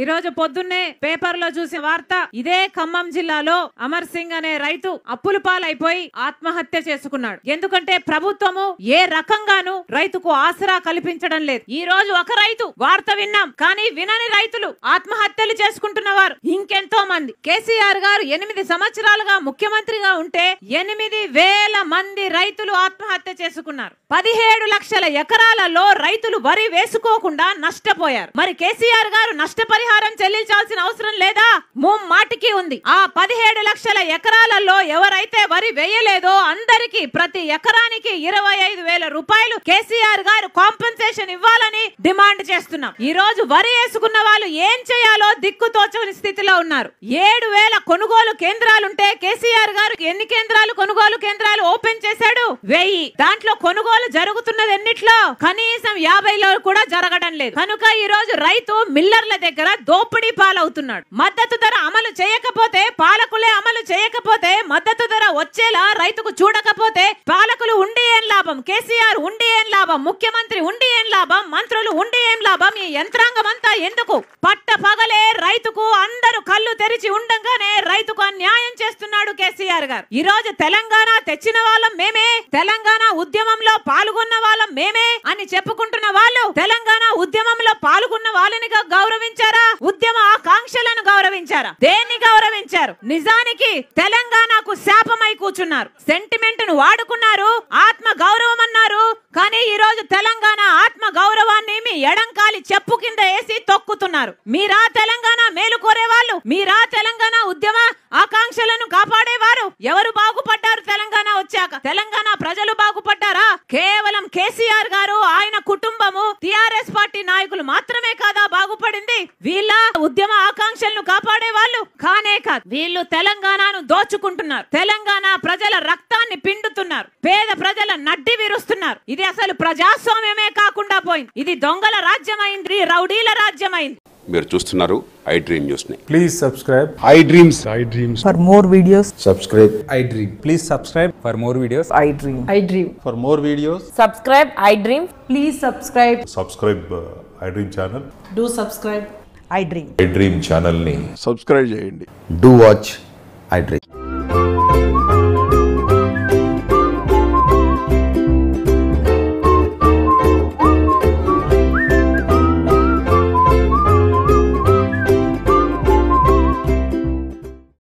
ఈ రోజు పొద్దున్నే పేపర్లో చూసిన వార్త, ఇదే ఖమ్మం జిల్లాలో అమర్ సింగ్ అనే రైతు అప్పుల పాలైపోయి ఆత్మహత్య చేసుకున్నాడు. ఎందుకంటే ప్రభుత్వము ఏ రకంగానూ రైతుకు ఆసరా కల్పించడం లేదు. ఈ రోజు ఒక రైతు వార్త విన్నాం, కానీ వినని రైతులు ఆత్మహత్యలు చేసుకుంటున్నవారు ఇంకెంతో మంది. కేసీఆర్ గారు 8 సంవత్సరాలుగా ముఖ్యమంత్రిగా ఉంటే 8,000 మంది రైతులు ఆత్మహత్య చేసుకున్నారు. 17 లక్షల ఎకరాలలో రైతులు వరి వేసుకోకుండా నష్టపోయారు. మరి కేసీఆర్ గారు నష్టపరిహారం చెల్లించాల్సిన అవసరం లేదా? మాటికి ఉంది. ఆ 17 లక్షల ఎకరాలలో ఎవరైతే వరి వేయలేదో అందరికి ప్రతి ఎకరానికి 25,000 రూపాయలు కేసీఆర్ గారు కాంపెన్సేషన్ ఇవ్వాలని డిమాండ్ చేస్తున్నాం. ఈ రోజు వరి వేసుకున్న వాళ్ళు ఏం చేయాలో దిక్కుతోచని స్థితిలో ఉన్నారు. 7,000 కొనుగోలు కేంద్రాలుంటే కేసీఆర్ గారు ఎన్ని కేంద్రాలు కొనుగోలు కేంద్రాలు ఓపెన్ చేశాడు? 1000. దాంట్లో కొనుగోలు జరుగుతున్నది ఎన్నిట్లో? కనీసం 50లో కూడా జరగడం లేదు. కనుక ఈ రోజు రైతు మిల్లర్ల దగ్గర దోపిడీ పాలవుతున్నాడు. మద్దతు ధర అమలు చేయకపోతే, పాలకులే అమలు చేయకపోతే, మద్దతు ధర వచ్చేలా రైతుకు చూడకపోతే పాలకులు ఉండి ఏం లాభం? కేసీఆర్ ఉండి ఏం లాభం? ముఖ్యమంత్రి ఉండి ఏం లాభం? మంత్రులు ఉండి ఏం లాభం? ఈ యంత్రాంగం అంతా ఎందుకు? పట్ట పగలే రైతుకు అందరూ కళ్ళు తెరిచి ఉండగానే రైతుకు అన్యాయం చేస్తున్నాడు కేసీఆర్ గారు. ఈ రోజు తెలంగాణ తెచ్చిన వాళ్ళం మేమే, తెలంగాణ ఉద్యమంలో పాల్గొన్న వాళ్ళం మేమే అని చెప్పుకుంటున్న వాళ్ళు తెలంగాణ ఉద్యమంలో పాల్గొన్న వాళ్ళని గౌరవించారా? ఉద్యమ ఆకాంక్షలను గౌరవించారా? దేన్ని గౌరవించారు? నిజానికి తెలంగాణకు శాపమై కూర్చున్నారు. సెంటిమెంట్ ను వాడుకున్నారు, ఆత్మ గౌరవం అన్నారు. కానీ ఈ రోజు తెలంగాణ ఆత్మ గౌరవాన్ని మీ ఎడంకాలి చెప్పు కింద వేసి తొక్కుతున్నారు. మీరా తెలంగాణ మేలు కోరేవాళ్ళు? మీరా తెలంగాణ ఉద్యమ ఆకాంక్షలను కాపాడేవారు? ఎవరు బాగుపడ్డారు తెలంగాణ వచ్చాక? తెలంగాణ ప్రజలు బాగుపడ్డారా? కేవలం కేసీఆర్ గారు, ఆయన కుటుంబము, టిఆర్ఎస్ పార్టీ నాయకులు మాత్రమే కాదా బాగుపడింది? వీళ్ళ ఉద్యమ ఆకాంక్షలను కాపాడే వాళ్ళు కానే కాదు. వీళ్ళు తెలంగాణను దోచుకుంటున్నారు. తెలంగాణ ప్రజల రక్తాన్ని పిండుతున్నారు. పేద ప్రజల నడ్డి విరుస్తున్నారు. ఇది అసలు ప్రజాస్వామ్యమే కాకుండా పోయింది. ఇది దొంగల రాజ్యమైంది, రౌడీల రాజ్యమైంది. మీరు చూస్తున్నారు ఐ డ్రీమ్ న్యూస్ ని. Please subscribe I dreams. For more videos subscribe I dream. Please subscribe for more videos I dream. I dream. For more videos Subscribe I dream. Please subscribe. Subscribe I dream channel. Do subscribe. I dream. I dream channel ని subscribe చేయండి. Do watch I Dream.